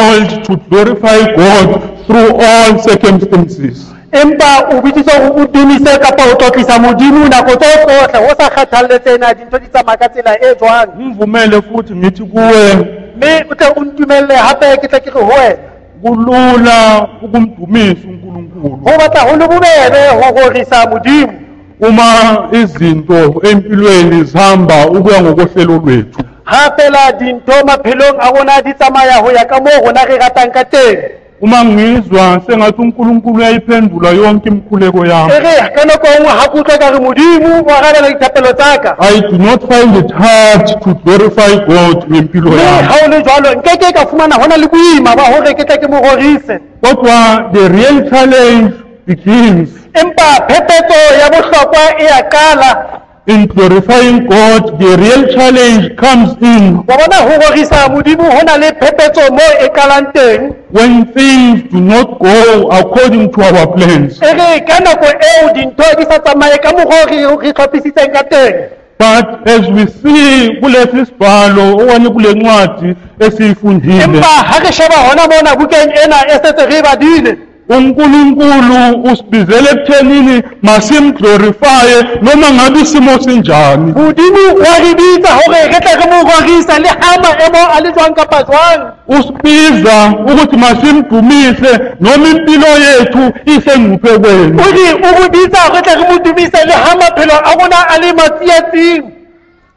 called to glorify God through all circumstances. Empa o bitsitswa go dumise kapa o tlotlisa modimo nako tsohle o sa kgathaletse na dintho di tsamaya ka tsela e jwang. Ngivumele futhi ngithi kuwe Mme o tle o ntumelle hape ke tle ke re ho wena kulula ukumdumisa uNkulunkulu ho batla ho le bobebe ho gorisa modimo uma izinto empilweni zihamba ukuya ngokohlelo lwethu. ha fela dintho maphelong a rona di tsamaya ho ya ka moo rona re ratang ka teng. Uma ngizwa sengathi uNkulunkulu uyayiphendula yonke imikhuleko yami, Ere ka nako nngwe ha ke utlwa ka re modimo o arabela dithapelo tsa ka. I do not find it hard to glorify God ngempilo Mme yami. ha o le jwalo nkeke ka fumana hona le boima ba hore ke tle ke mo rorise. Kodwa the real challenge begins Empa phephetso ya bohlokwa e a qala. in glorifying God. The real challenge comes in Wa bona ho rorisa modimo hona le phephetso mo e qalang teng. when things do not go according to our plans. Ere ka nako eo dintho di sa tsamaye ka mokgwa re tlhophisitseng ka teng. But as we see kulesi sibhalo okanye kule ncwadi esiyifundile, Empa ha re sheba hona mona bukeng ena e setse re badile. uNkulunkulu usibizele ekuthenini masimglorifye noma ngabe isimo sinjani. Modimo wa re bitsa hore re tle re mo rorise le ha maemo a le jwang kapa jwang. Usibiza ukuthi masimdumise noma impilo yethu isengcuphekweni. O re bitsa hore tle re mo dumise le ha maphelo a rona a le matsiatsing.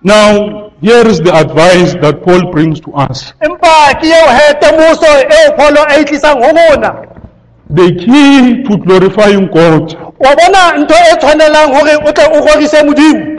Now, here is the advice that Paul brings to us. Empa ke eo he temoso eo Paulo a e tlisang ho rona. The key to glorifying God, Wa bona ntho e tshwanelang hore o tle o rorise modimo.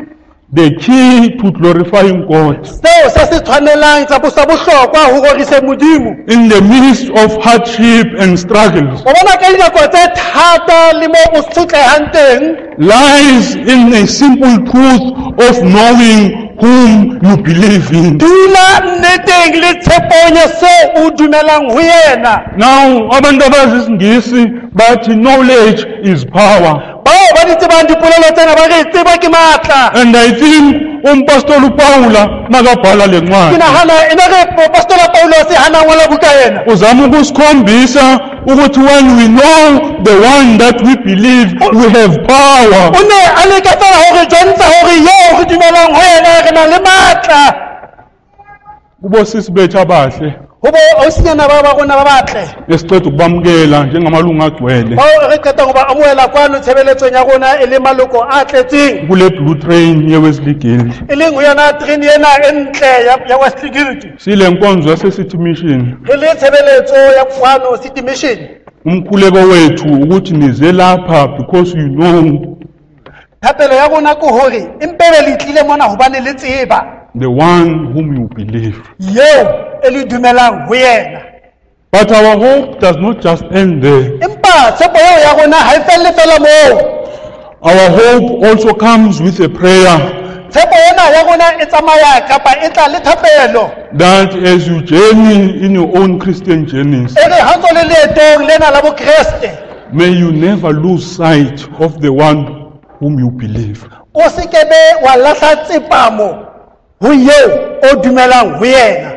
the key to glorifying God Seo se se tshwanelang tsa bohlokwa ho rorise modimo. in the midst of hardship and struggles Wa bona ka dinako tse thata le mo o sotlehang teng lies in a simple truth of knowing whom you believe in. dula nneteng le tshepong ya seo o dumelang ho yena. Now, abantu abazi isingisi bathi knowledge is power. Bao ba di tsebang dipolelo tsena ba re tseba ke matla. And I think umpastoli Paula makabhala le Ke ncwadi nahana e ne re Apostola Paulos hana ngola buka ena. uzama ukusikhombisa ukuthi when we know the one that we believe, we have power. O ne a leka fela hore jontsha hore yeo re dumelang ho yena re na le matla. Kubosisi bethu abahle Ho bo ausinyana ba rona ba batle. esiqeda ukubamukela njengamalungu agcwele Bao re qeta go ba amohela kwano tshebeletsong ya rona e le maloko a tletseng. kule blue train ye-Wesley Guild. E leng ho yona train ena e ntle ya Wesley Guild. Sile nkonzo yase-City Mission, Re le tshebeletso ya kwano City Mission. umkhuleko wethu ukuthi nize lapha because you know Thapelo ya rona ke hore empebe le tlile mona hobane le tseba the one whom you believe. yeo e le dumelang ho yena. But our hope does not just end there. Empa tshepo eo ya rona ha e felle fela moo. Our hope also comes with a prayer Tshepo ena ya rona e tsamaya kapa e tla le thapelo. that as you journey in your own Christian journeys, E re ha ntse le leetong lena la bokreste may you never lose sight of the one whom you believe. o se kebe wa lahla tsepamo ho yeo o dumelang ho yena.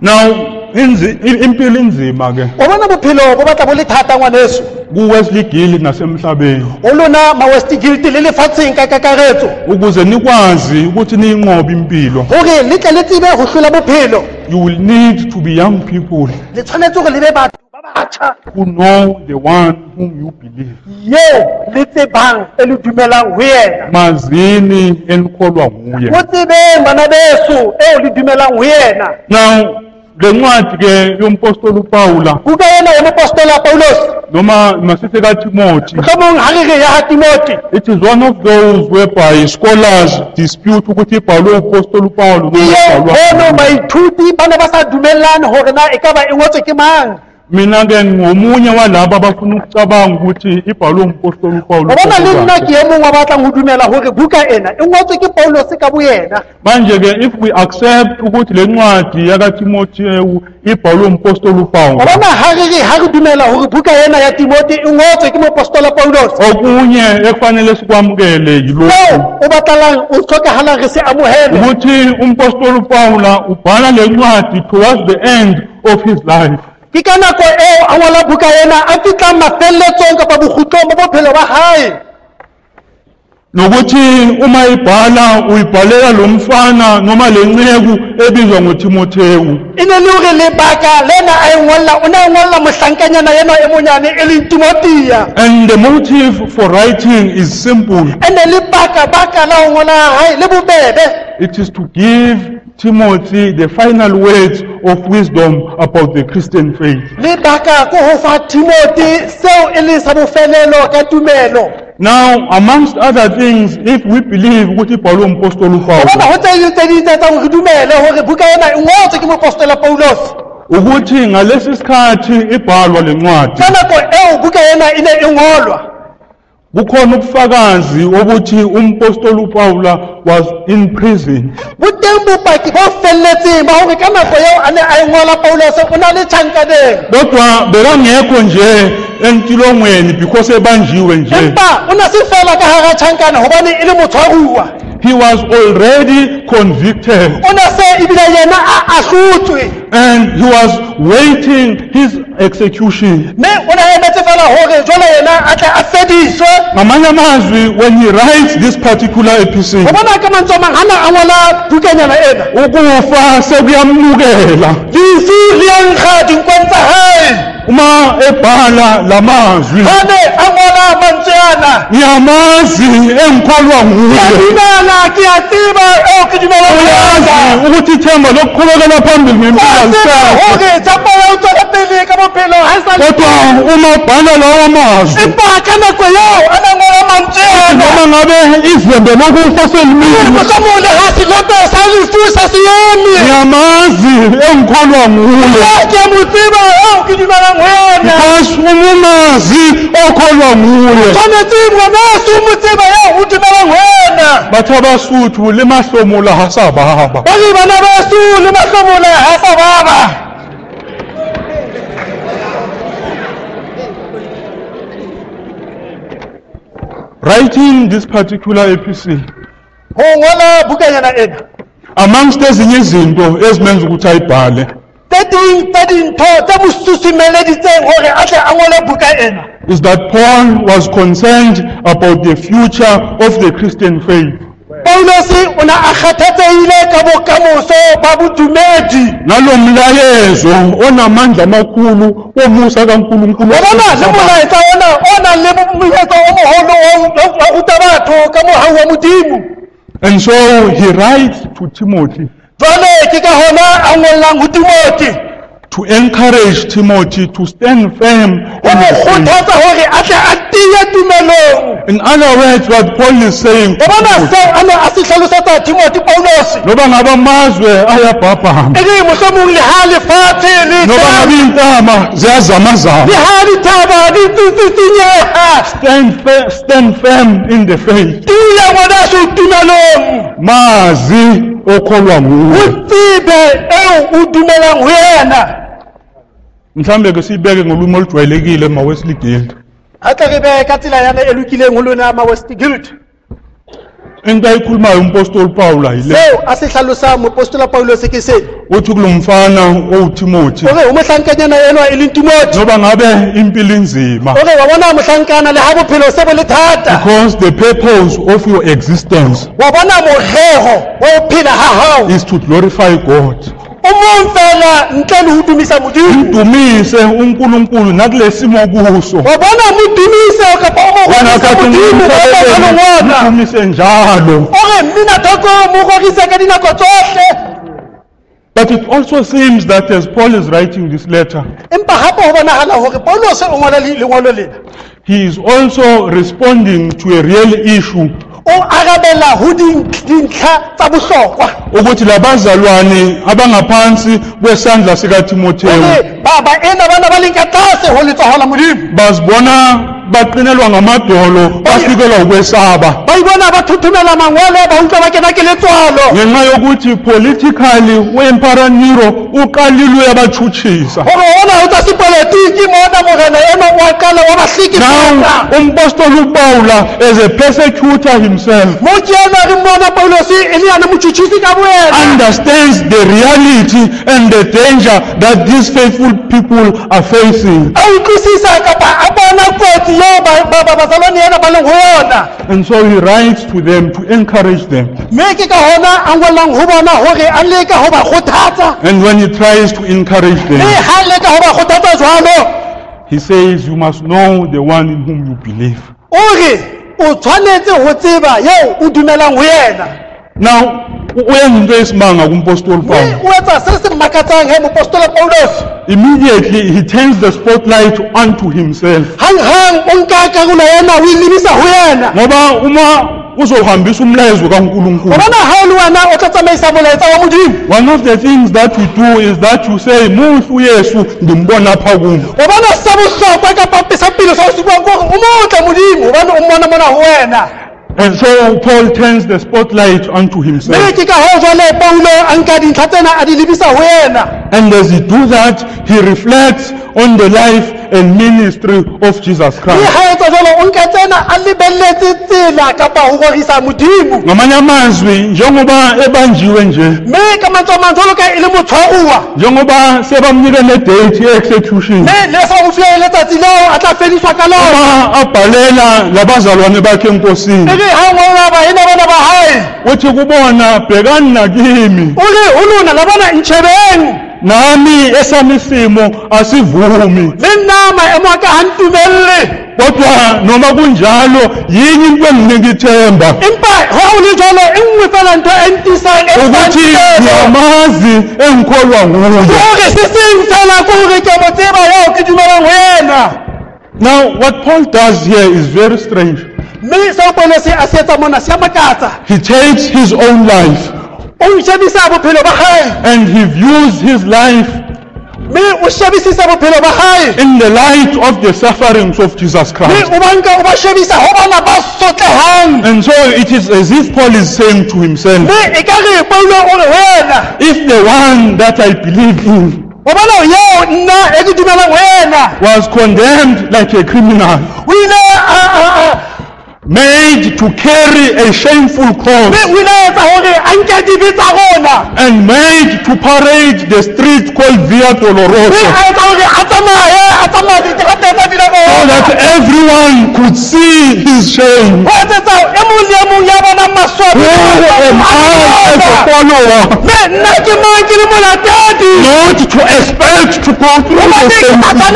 Now, impilo inzima ke O bona bophelo bo batla bo le thata ngwaneso. ku-Wesley Guild nasemhlabeni O lona ma West Guild le lefatsheng ka kakaretso ukuze nikwazi ukuthi niyinqobe impilo. hore le tle le tsebe ho hlola bophelo. You will need to be young people Le tshwanetse hore le be batho ba batjha who know the one whom you believe. yeo le tsebang e le dumelang ho yena. Mazini enikholwa nguye. O tsebeng bana beso eo le dumelang ho yena. Now, le ncwadi ke yompostoli uPaula Buka ena ya moapostola Paulos noma masithi kaTimothy, mohlomong ha re re ya ha Timothy it is one of those whereby scholars dispute ukuthi ibhalwe upostoli uPaul noma yeo ibhalwa hono baithuti ba ne ba sa dumellane hore na e ka ba e ngotswe ke mang. mina ke ngomunye walabo abafuna ukucabanga ukuthi ibhalwe umpostoli uPaul. Bona le nna ke emong wa batlang ho dumela hore buka ena e ngotswe ke Paulos ka boyena. Manje ke if we accept ukuthi le ncwadi yakaTimotheu ibhalwe umpostoli uPaul. Bona ha re dumela hore buka ena ya Timothy e ngotswe ke moapostola Paulos. Okunye ekufanele sikwamukele yilokho. O batlang o tlhokahala re se amohele. Ukuthi umpostoli uPaul ubhala le ncwadi towards the end of his life. Ke ka nako eo a ngola buka ena a fitla mafelletsong kapa bokgutlong bo bophelo ba hae. Nokuthi uma ibhala uyibhalela lo mfana noma le nceku ebizwa ngoTimotheu. Ine le hore lebaka lena a ngolla ona ngolla mohlankanyana yena e monyane e leng Timothea. And the motive for writing is simple. Ene le baka la ho ngola hae le bobebe. It is to give Timothy the final words of wisdom about the Christian faith. Le baka ko ho fa Timothy seo e le sa bofelelo ka tumelo. Now, amongst other things, if we believe ukuthi ibhalwe umpostoli uPaul, bona ho tse tsa ho dumela hore buka ena e ngotswe ke moapostola Paulos. ukuthi ngalesi sikhathi ibhalwa le ncwadi Ka nako eo buka ena ine e ngolwa, bukhona ubufakazi ukuthi umpostoli uPaul was in prison. boteng bopaki bo felletseng ba hore ka nako eo ane a ngola Paulos o na le tjhankaneng. Kodwa bekangekho nje entilongweni because ebanjiwe nje. Empa o na se fela ka hara tjhankana hobane e le motshwaruwa. He was already convicted O na se ibile yena a ahlutswe. and he was waiting his execution. Me o na emetse fela hore jwale yena a tla a fediswe. Ngamanye amazwi, when he writes this particular epistle, Ho bona ka mantswe a mang hana a ngola bukanyana ena. ukufa sekuyamlukela. Lefu le a nkga dinkong tsa hae. Uma ebhala la mazwi, Hane a ngola mantswe ana. ngiyamazi engikholwa Ke a nguye. dumela, ke a tseba eo ke dumelang ho yona. Uyazi ukuthi ithemba lokuqhubekela phambili ngempilo Wa tseba alisekho. hore tshepo ya ho tswela pele ka bophelo ha e sa le Kodwa teng. uma ubhala lawa mazwi, Empa ka nako eo a na ngola mantswe ana. noma ngabe izembe lokufa selimile, Mohlomong le ha seloto sa lefu sa se eme. ngiyamazi engikholwa nguye. Ke a mo tseba eo ke dumelang ho yona. Because umazi okholwa nguye. Tshwanetse ngwaneso o mo tseba eo o dumelang ho yona. Batho abasuthu le mahlomola ha sa baba. Ba re bana beso le mahlomola ha sa baba. Writing this particular epistle, Ho ngola bukanyana ena. amongst ezinye izinto ezimenza ukuthi ayibhale, Tse ding tsa dintho tse mo susumeleditseng hore a tle a ngole buka ena. is that Paul was concerned about the future of the Christian faith. Paulos o na a kgathatsehile ka bokamoso ba bodumedi. Nalo mlayezo onamandla amakhulu womusa kaNkulunkulu. Bona le molaetsa ona le moetso o moholo wa ruta batho ka mohau wa Modimo. And so he writes to Timothy Jwale ke ka hona a ngollang ho Timothy. to encourage Timothy to stand firm O on mo the faith. kgothatsa hore a tle a tiye tumelong. In other words, what Paul is saying, O bona seo a ne a se hlalosetsa Timothy Paulos. noba ngabe amazwe ayabhabhama, E re mohlomong le ha lefatshe le noba ngabe iintaba ziyazamazama, le ha dithaba di tsitsinyeha. stand firm in the faith. Tiya ngwaneso tumelong. Mazi okholwa O nguwe. tsebe eo o dumelang ho yena. Mhlambe ke sibeke ngolumi olujwayelekile ma-Wesley Guild. A tle re be ka tsela yana e lokileng ho lona ma-West Guild. Into ayikhulumayo umpostoli Paul yile. Seo a se hlalosang moapostola Paulos ke se. Uthi kulo mfana owuTimothy, Ore o mohlankanyana enwa e leng Timothy. noba ngabe impilo inzima, Ore wa bona mohlankana le ha bophelo se bo le thata. because the purpose of your existence Wa bona morero wa ho phela ha hao. is to glorify God. O mong fela ntle le ho dumisa Modimo. Dumise uNkulunkulu nakule simo kuso. Wa bona mo dumise ka pa mo Wena go ka sa Modimo wa bona. dumise njalo. Ore mmina thoko mo go risa ka dinako tsohle. But it also seems that as Paul is writing this letter, Empa hape ho bonahala hore Paulos o ngola lengolo lena. he is also responding to a real issue o arabela ho dintlha tsa bohlokwa ukuthi labazalwane abangaphansi kwesandla sikaTimotheyu baba ena bana ba leng ka tlase ho letsoho la Modimo bazibona baqinelwa ngamadolo bafikelwa ukwesaba bayibona bathuthumela mangwele ba utlwa ba kena ke letswalo ngenxa yokuthi politically uEmperor Nero uqalilwe yabachuchisa hore hona o tsa sepolitiki mona morena ena wa qala wa bahliki now umpostoli uPaula as a persecutor himself mo kena re mona Paulos ele yana mochuchisi ka boena understands the reality and the danger that these faithful people are facing. And so he writes to them to encourage them. And when he tries to encourage them, he says, you must know the one in whom you believe. Now, immediately he turns the spotlight onto himself. One of the things that we do is that you say, and so Paul turns the spotlight onto himself. And as he does that, he reflects on the life and ministry of Jesus Christ. Ngamanye amazwi njengoba ebanjiwe nje njengoba sebamnika ne-date ye-execution abhalela labazalwane bakhe enkosini uthi kubona bhekani nakimi nami esami simo asivumi kodwa noma kunjalo yini into enginika ithemba ukuthi ngiyamazi engikholwa nguye. Now what Paul does here is very strange. He takes his own life and he views his life in the light of the sufferings of Jesus Christ. And so it is as if Paul is saying to himself, if the one that I believe in was condemned like a criminal, made to carry a shameful cross, and made to parade the street called Via Dolorosa, so that everyone could see his shame. Who am I as a follower? Not to expect to go through the same thing.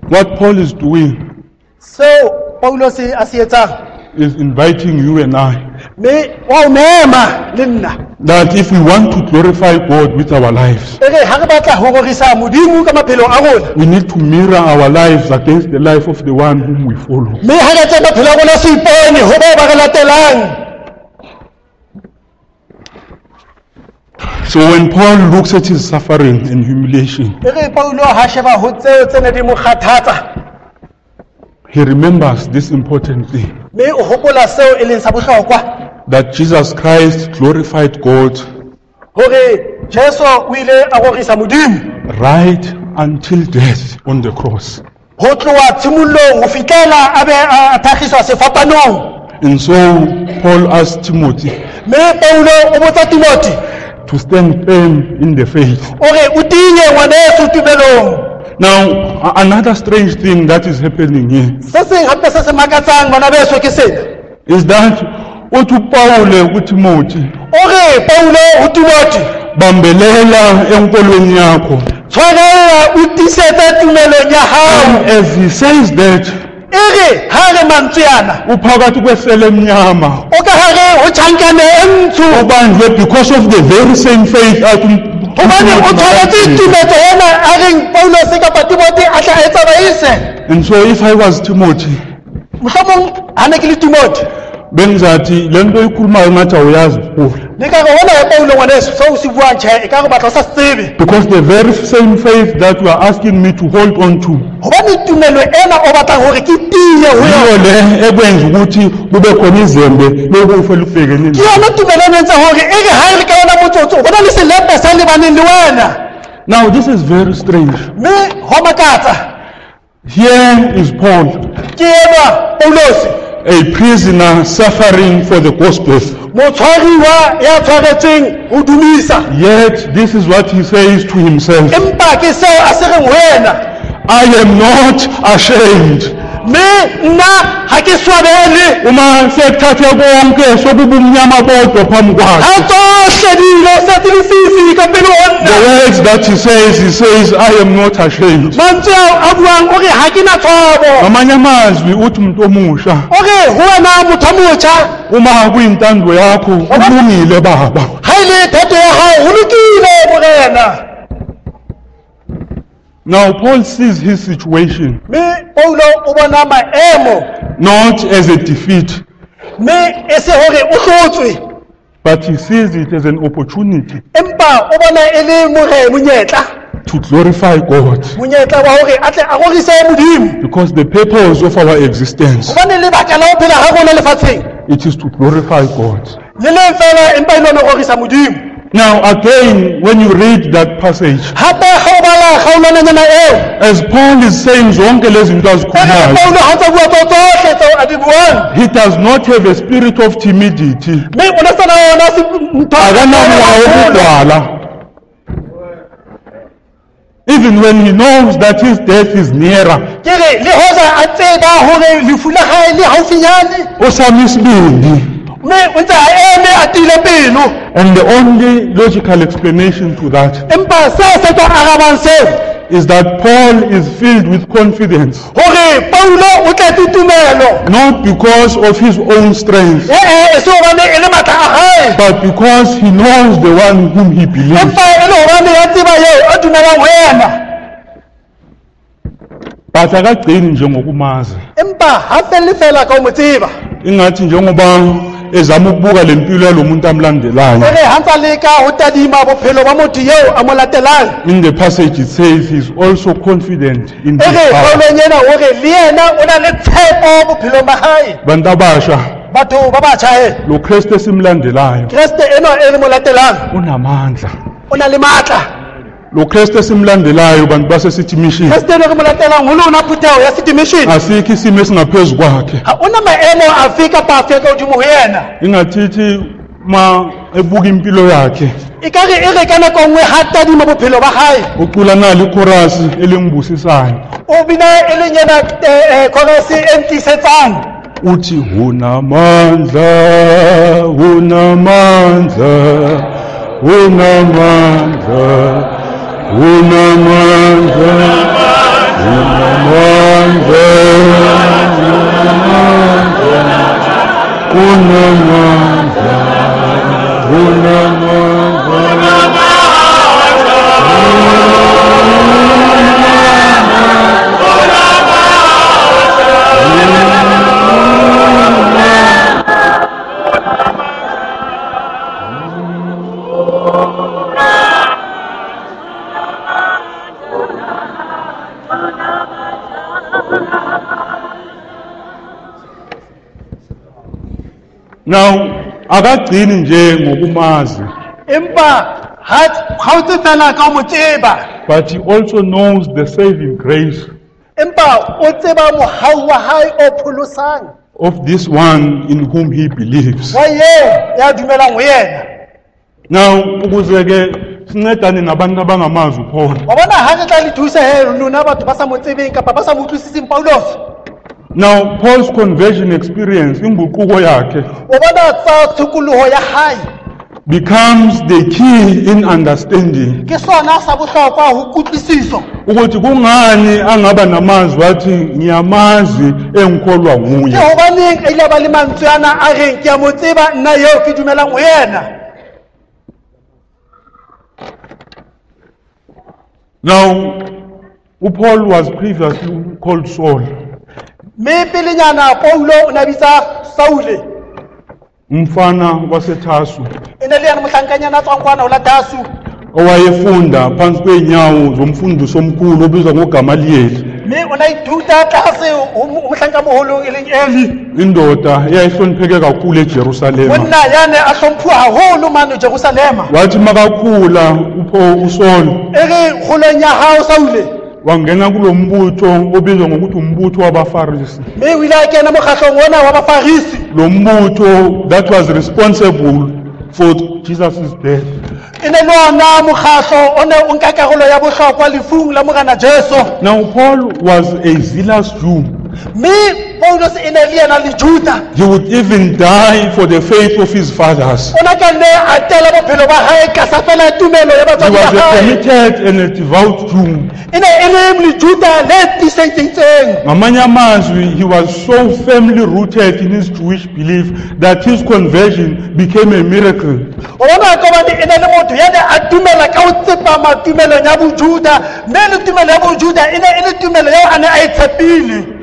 What Paul is doing is inviting you and I that if we want to glorify God with our lives, we need to mirror our lives against the life of the one whom we follow. So when Paul looks at his suffering and humiliation, he remembers this important thing, that Jesus Christ glorified God right until death on the cross. And so Paul asked Timothy to stand firm in the faith. Now, another strange thing that is happening here is that uPaul uTimothy bambelela enkolweni yakho. And as he says that, ere hare mantsuyana uphakathi kwesele emnyama o ka hare ho tjhankane e ntsho obanjwe because of the very same faith hobane o tshwanetse tumetso ena a reng Paulos kapa Timothy a tla etsa baise. And so if I was Timothy, mohlomong ha ne ke le Timothy bengizathi le nto ikhulumayo ngathi awuyazi kuphula. ne ka re hona ya Paulo ngwaneso seo se buang tjhe e ka re batla o sa tsebe Because the very same faith that you are asking me to hold on to, hobane tumelo ena o batlang hore ke tiye ho yiyo yona le ekwenza ukuthi kube khona izembe lokufe lubhekene ke yona tumelo ena etsa hore ere ha e le ka yona motsotso ho na le selepe sa lebaneng le wena. Now this is very strange. mme ho makatsa Here is Paul, ke ena Paulos a prisoner suffering for the gospel. motshwariwa ya tshwaretseng ho dumisa Yet this is what he says to himself: empa ke seo a se reng ho wena I am not ashamed. mme nna ha ke swabele Uma sekuthathe konke sokubumnyama bodwa phambi kwakhe. ha tsohle dilo se tlisisi ka pele ho The nna words that he says, I am not ashamed. mantswe ao a buang o re ha ke na thobo Ngamanye amazwi uthi umuntu omusha, o re ho wena motho a motjha uma kuyintando yakho ulungile baba. ha e le thato ya hao ho lokile morena. Now Paul sees his situation mme Paulo o bona maemo not as a defeat, mme e se hore o hlotswe but he sees it as an opportunity empa o bona e le monyetla to glorify God. monyetla wa hore a tle a rorise modimo Because the purpose of our existence, hobane lebaka la ho phela ha rona lefatsheng it is to glorify God. le leng fela empa e le ho rorisa modimo. Now again, when you read that passage, hape ha o bala kgaolwananyana eo as Paul is saying zonke lezi zinto ere azikhulumayo, Paulo ha ntsa bua tsohle tseo a di buang he does not have a spirit of timidity. mme o ne sana yona Akanamoya wobugwala. Even when he knows that his death is nearer, ke re le hoja a tseba hore lefu la hae le haufinyane osama isibindi. mme o ntse a eme a tile pelo And the only logical explanation to that empa se se tlo arabang seo is that Paul is filled with confidence, hore Paulo o tletse tumelo not because of his own strength, e se hobane e le matla a hae but because he knows the one whom he believes. empa e le hobane ya tseba eo a dumelang ho yena But akagcini njengokumazi, empa ha felle fela ka o mo tseba ingathi njengoba ezama ukubuka le mpilo yalo muntu amlandelayo. ere ha ntsa leka ho tadima bophelo ba motho eo a mo latelang In the passage it says he's also confident in his ere power. Paulong ena hore le yena o na le tshepo bophelong ba hae. Bantu abasha, batho ba batjha he lo Kristu esimlandelayo Kreste ena e le mo latelang unamandla. o na le matla. Lo Kristu esimlandelayo bantu basesithi mission, Kreste ena re mo latelang ho lona phutheho ya city mission asikho isimo esingaphezu kwakhe. ha ona maemo afe kapa afe ka hodimo ho yena. Ingathithi ma ebuka impilo yakhe E ka re e re ka nako nngwe ha tadima bophelo ba hae ucula nalo ichorus elingibusisayo o bina e leng yena chorus e ntisetsang uthi unamandla, unamandla, unamandla, unamandla, unamandla, unamandla, unamandla. Now, akagcini nje ngokumazi, empa ha o tse fela ka o mo tseba but he also knows the saving grace empa o tseba mohau wa hae o pholosang of this one in whom he believes. wa eo ya dumelang ho yena. Now, ukuze ke sincedane nabantu abangamazi uPaul. wa bona ha re tla le thusa he lona batho ba sa mo tsebeng kapa ba sa mo utlwisising Paulos. Now, Paul's conversion experience, inguquko yakhe, o bona tsa tshokoloho ya hae becomes the key in understanding. ke sona sa bohlokwa ho kutlwisiso Ukuthi kungani angaba namazwi athi ngiyamazi engikholwa ke nguye. hobaneng a ile ba le mantswe ana a reng ke a mo tseba nna eo ke dumelang ho yena. Now, Paul was previously called Saul. mme pelenyana Paulo o na bitsa Saule Umfana waseThasu e ne le yana mohlankanyana a tswang kwana ho la Tasu owayefunda phansi kweenyawo zomfundisi omkhulu obizwa ngoGamaliyeli, mme o na ithuta tlase ho mohlankamoholong e leng Eli, indoda eyayihlonipheke kakhulu eJerusalema. monna yane a hlomphuwa haholo mane Jerusalema. Wathi makakhula uSaul e re kgolong ya hao Saule wangena kulo mbutho obizwa ngokuthi umbutho wabaFarisi. mme o ile a kena mokgahlong ona wa Bafarisi, Lo mbutho that was responsible for Jesus' death. e ne le ona mokgahlo o ne o nka karolo ya bohlokwa lefung la morena Jesu. Now Paul was a zealous Jew. mme Paulus e ne le yena le Juda, He would even die for the faith of his fathers. o na ka nne a tela bophelo ba hae ka sa fela tumelo ya He batswadi was ba a hae. committed and a devout Jew. e ne e le Lejuda le tiiseditseng. Ngamanye amazwi, he was so firmly rooted in his Jewish belief that his conversion became a miracle. o bona ka hobane e ne le motho ya ne a tumela ka ho tsepama tumelong ya bojuda, mme le tumelo ya bojuda e ne e le tumelo eo a ne a e tshepile.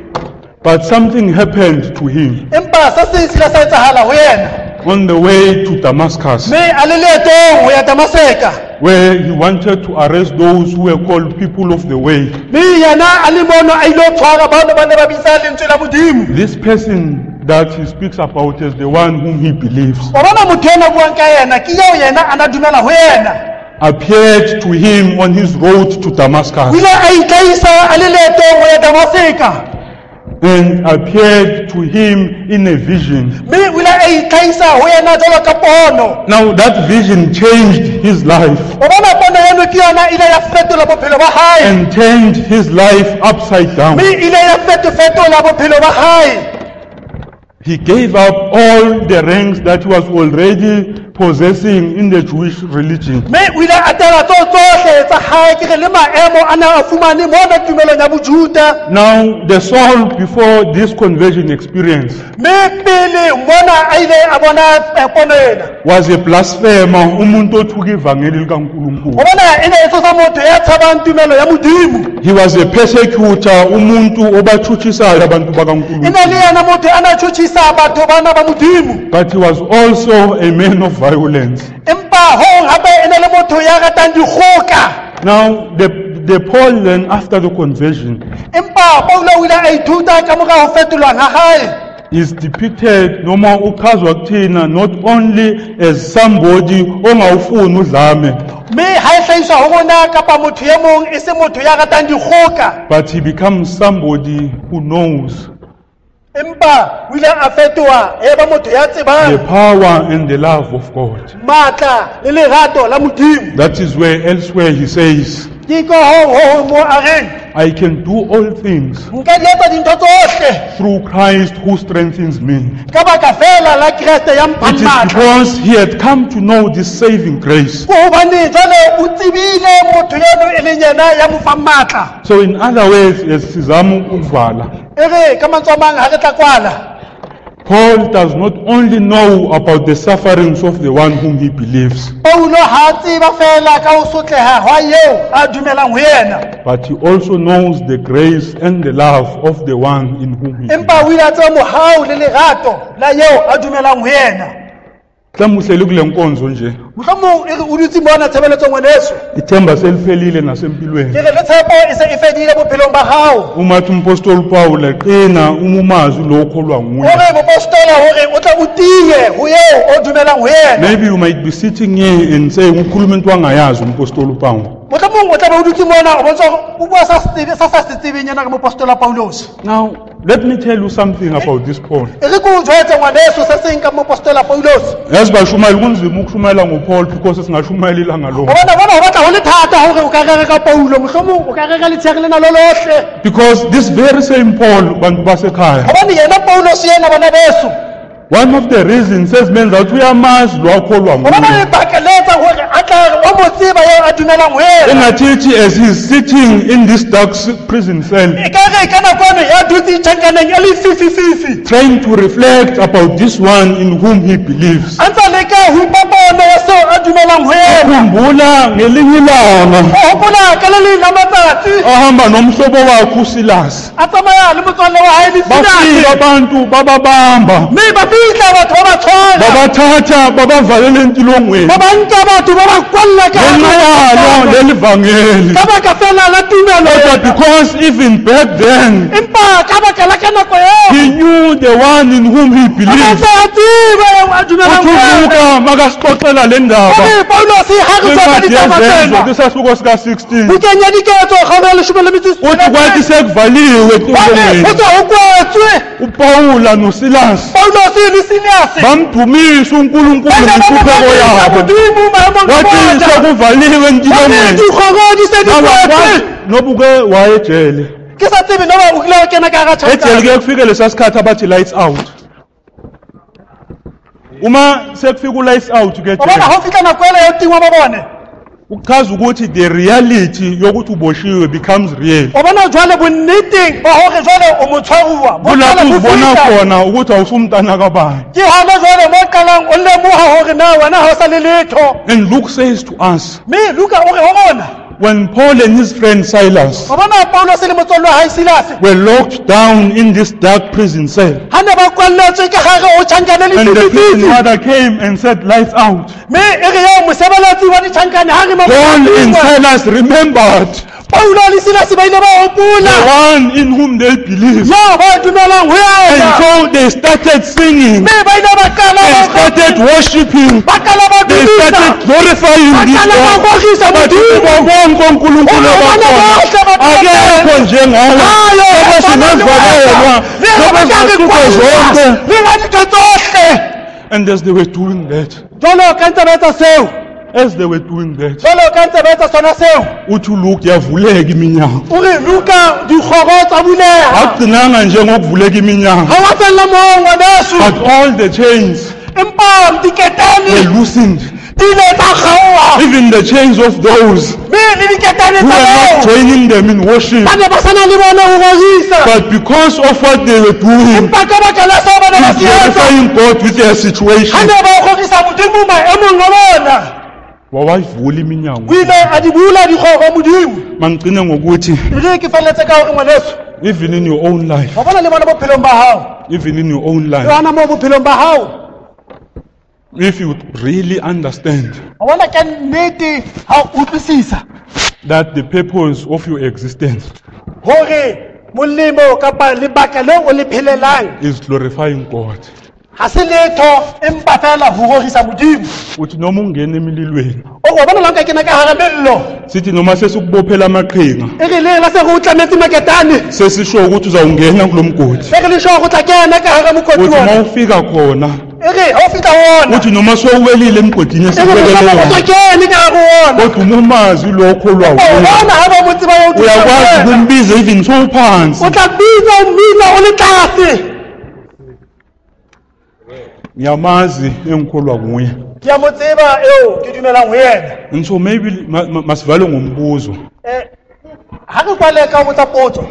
But something happened to him empa se se ile sa etsahala ho yena on the way to Damascus, mme a le leetong ho ya Damaseka, where he wanted to arrest those who were called people of the way. mme yena a le mono a ilo tshwara bao ba ne ba bitsa lentswe la Modimo. This person that he speaks about is the one whom he believes o bona motho ena buang ka yena ke eo yena a na dumela ho yena. appeared to him on his road to o Damascus ile a itlaisa a le leetong ho ya Damaseka, and appeared to him in a vision. mme o ile a itlaisa ho yena jwalo ka pono. Now that vision changed his life o bona pono eno ke yona ile ya fetola bophelo ba hae, and turned his life upside down. mme ile ya fetola bophelo ba hae. He gave up all the ranks that he was already possessing in the Jewish religion. mme o ile a tela tsohle tsa hae ke re le maemo a na a fumane mona tumelong ya bojuda. Now the Saul before this conversion experience mme pele mona a ile a bona pono ena, was a blasphemer, umuntu othuka ivangeli likaNkulunkulu. o bona e ne e tshosa motho ya tshabang tumelo ya Modimo. He was a persecutor, umuntu obathuthisayo abantu e bakaNkulunkulu. ne le yena motho a na tjhutjhisa batho bana ba Modimo, But he was also a man of violence. empa hong hape e ne le motho ya ratang dikgoka. Now the Paul then after the conversion empa Paulo o ile a ithuta ka mora ho fetolwa ha hae, is depicted noma uchazwa kuthina not only as somebody ongawufuni udlame, mme ha e hlahiswa ho rona kapa motho e mong e se motho ya ratang dikgoka, but he becomes somebody who knows empa o ile a fetoha e ba motho ya the tsebang power and the love of God. matla le lerato la Modimo. That is where elsewhere he says, ke ko ho mo a reng I can do all things nka di etsa dintho tsohle through Christ who strengthens me. ka baka fela la Kriste ya mphang It is matla. because he had come to know this saving grace. Ko hobane jwale o tsebile motho eno e leng yena ya mo fang matla. So in other words, as sizama ukuvala, e re ka mantswe a mang ha re tla kwala, Paul does not only know about the sufferings of the one whom he believes, Paulo ha tseba fela ka ho sotleha hwa eo a dumelang ho yena, but he also knows the grace and the love of the one in whom he believes. empa o ile a tseba mohau le lerato la eo a dumelang ho yena. Hlamuhleli kule nkonzo nje, mohlomong e re o dutse mona tshebeletsong ngwaneso, ithemba seliphelile nasempilweni. ke re le tshepo e se e fedile bophelong ba hao. Uma athi umpostoli Paul eqina uma umazi lo okholwa nguye. hore mopostola hore o tla o tiye ho eo o dumelang ho yena. Maybe you might be sitting here and saying ukhuluma into angayazi umpostoli Paul. mohlomong o tla be o dutse mona o bontsa hore o bua sa se tsebeng yena ka mopostola Paulos. Now, let me tell you something about this Paul. e re ko o jwetse ngwaneso se seng ka mopostola Paulos. Yazi bashumayeli kunzima ukushumayela ngoPaul because singashumayela ilanga lonke. bona ho batla ho le thata hore o ka rera ka Paulo, mohlomong o ka rera letshehare lena lo lohle, Because this very same Paul bantu basekhaya hobane yena Paulos yena bana beso One of the reasons says men that we are mass lo akholwa Bona nguye. lebaka le etsang hore a tla o mo tseba eo a dumelang ho yena. Engathi as he's sitting in this dark prison cell, Ekare ka nako eno ya dutse tjhankaneng e le fifi. trying to reflect about this one in whom he believes. A ntse leka ho ipapona ya seo a dumelang ho yena. Khumbula ngelinye ilanga O hopola ka le leng la matsatsi ahamba nomhlobo wakhe uSilas. a tsamaya le motswalle wa hae le Bafika Silasi. abantu bababamba, Mme ba fihla batho ba ba tshwara. babathatha babavalele entilongweni. Ba ba nka batho ba ba kwalla ka Ngenxa yalo leli vangeli. ka baka fela la tumelo But ena. because even back then Empa ka baka la ka nako eo he knew the one in whom he a believes. ntse a tseba eo a dumelang ho yena. Uthuluka makasixoxela le ndaba Hore Paulus ha re tswa ditaba kwincwadi tsena. kwisahluko sika-16 Bukeng diketso kgaolo ya 16. uthi kwathi sekuvaliwe Ho entolongweni tswa ho kwetswe. upawula nosilasi Paulus le Silasi bamdumisa unkulunkulu ngenhlupheko yabo. Wathi sekuvaliwe entilongweni Ke nobuke wayejele. sa tsebe noba o kile wa kena ka hara Ejele tjhankaneng. ke kufike lesa sikhathi abathi lights out. Uma sekufika u-lights out ke Wa bona ejele, ha o fihla nako ela ya ho tingwa ba bone. ukuchaza ukuthi the reality yokuthi uboshiwe becomes real. Wa bona jwale bonneteng ba hore jwale o motshwaruwa bo qala Kulapho bo ubona fihla. khona ukuthi awusumntana kabani. Ke hona jwale mo qalang o lemoha hore na wena ha o sa le letho. And Luke says to us, Mme Luka o re ho bona when Paul and his friend Silas wa bona Paulus le motswalle wa hae Silasi were locked down in this dark prison cell, ha ne ba kwalletswe ka hare ho tjhankane le and the prison fifi. warder came and said, lights out, Mme e re eo mosebeletsi wa ditjhankane ha re mo Paul and Silas remembered Paulo le Silasi ba ile ba the hopola one in whom they believed. ya ba dumelang ho And yena. so they started singing, Mme ba ile ba qala they started worshiping, ba qala ba they dumisa. started glorifying this Baqala ba God. ngorisa Kubo Modimo. bonke onkulunkulu abakhona akekho njengawe. Ngoba singavalelwa, ngoba singahluphe zonke. And as they were doing that, Jolo ka ntse ba etsa seo. as they were doing that, Jolo ka ntse ba etsa sona seo. uthi uLuke yavuleka iminyango. O re Luka dikgoro tsa buleha. Akugcinanga nje ngokuvuleka iminyango, Ha wa fella moo ngwaneso. but all the chains Empa were diketane loosened. di ile tsa kgaoha. Even the chains of those Mme le diketane who tsa were not bao joining them in worship. ba ne ba sana le bona ho rorisa. But because of what they were doing, Empa ka baka la seo ba ne ba se etsa. glorifying God with their Ha situation, ne ba rorisa Modimo maemong a bona. wawayivula iminyango. O ile a di bula dikgoro Modimo. Mangicine ngokuthi Ile ke felletse ka hore ngwaneso. even in your own life, Wa bona le bona bophelong ba hao. even in your own Le life, hona moo bophelong ba hao. if you really understand Wa bona ka nnete ha o utlwisisa that the purpose of your existence hore molemo kapa lebaka leo o le phelelang is glorifying God, ha se letho empa fela ho rorisa Modimo. uthi noma ungena emililweni, O wa bona la nka kena ka hara mello. sithi noma sesikubophela amaqhinga, E re le la se re o tlametse maketane. sesisho ukuthi uzawungena kulo mgodi, E re le sho go tla kena ka hara mokoti uthi wona. mawufika khona, E re ha o fihla wona. uthi noma sowuwelile emgodini E re mo esibekele go tla wona, kena ka hara wona. kodwa uma umazi lo okholwayo, O bona ha ba motse ba yo uyakwazi ukumbiza even sowuphansi. o tla biza o le tlase. Ngiyamazi engikholwa kuye. Ke a mo tseba eo ke dumelang ho yena. And so maybe masivale ngombuzo. Ha re kwale ka mo tsa potso.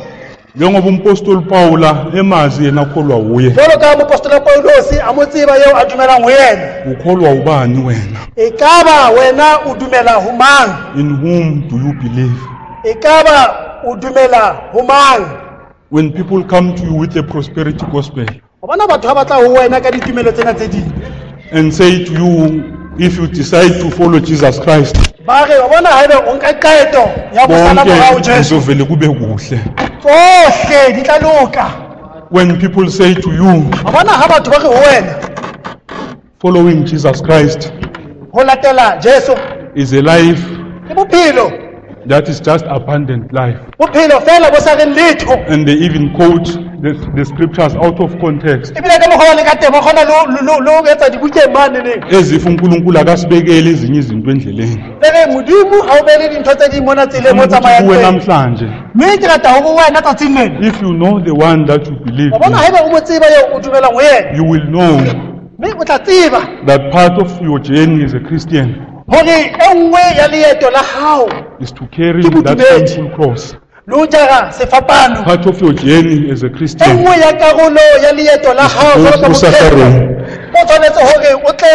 Njengoba umpostoli Paula emazi yena akholwa uye. Jwalo ka moapostolo Paulos a mo tseba eo a dumelang ho yena. Ukholwa ubani wena? Ekaba wena o dumela ho mang? In whom do you believe? Ekaba o dumela ho mang? When people come to you with the prosperity gospel O bona batho ba batla ho wena ka ditumelo tsena tse ding. and say to you, if you decide to follow Jesus Christ, Ba re o bona haebe o nka qaeto ya bo sala morao bonke Jesu. kuzovele kube kuhle. Tsohle di tla loka. When people say to you, O bona ha batho ba re ho wena following Jesus Christ ho latela Jesu is a life ke bophelo. that is just abundant life. Bophelo fela bo sa re letho. And they even quote the scriptures out of context, Ebile ka mokgwa le ka teng ba kgona lo etsa dibukeng mane neng. as if uNkulunkulu akasibekele ezinye izinto endleleni. Le re Modimo ha o be le dintho tse ding mona tseleng mo Ukuthi tsamayang kuwe teng. namhlanje, Mme ke rata ho wena tsatsing lena. if you know the one that you believe O bona in, haeba o mo tseba eo o dumelang ho yena. you will know mme o tla tseba that part of your journey as a Christian hore e nngwe ya leeto la hao is to carry Ke that bodumedi. painful cross. le ho jara sefapano. Part of your journey as a E Christian nngwe ya karolo ya leeto la hao go jwalo ka through mokristo, suffering. o tshwanetse hore o tle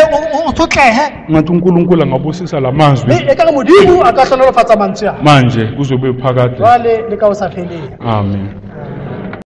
o tshotlehe, Ngathi uNkulunkulu angabusisa la mme mazwi ekare modimo a ka hlonolofatsa mantswe a manje kuzobe phakade. jwale le ka o sa feleng. Amen.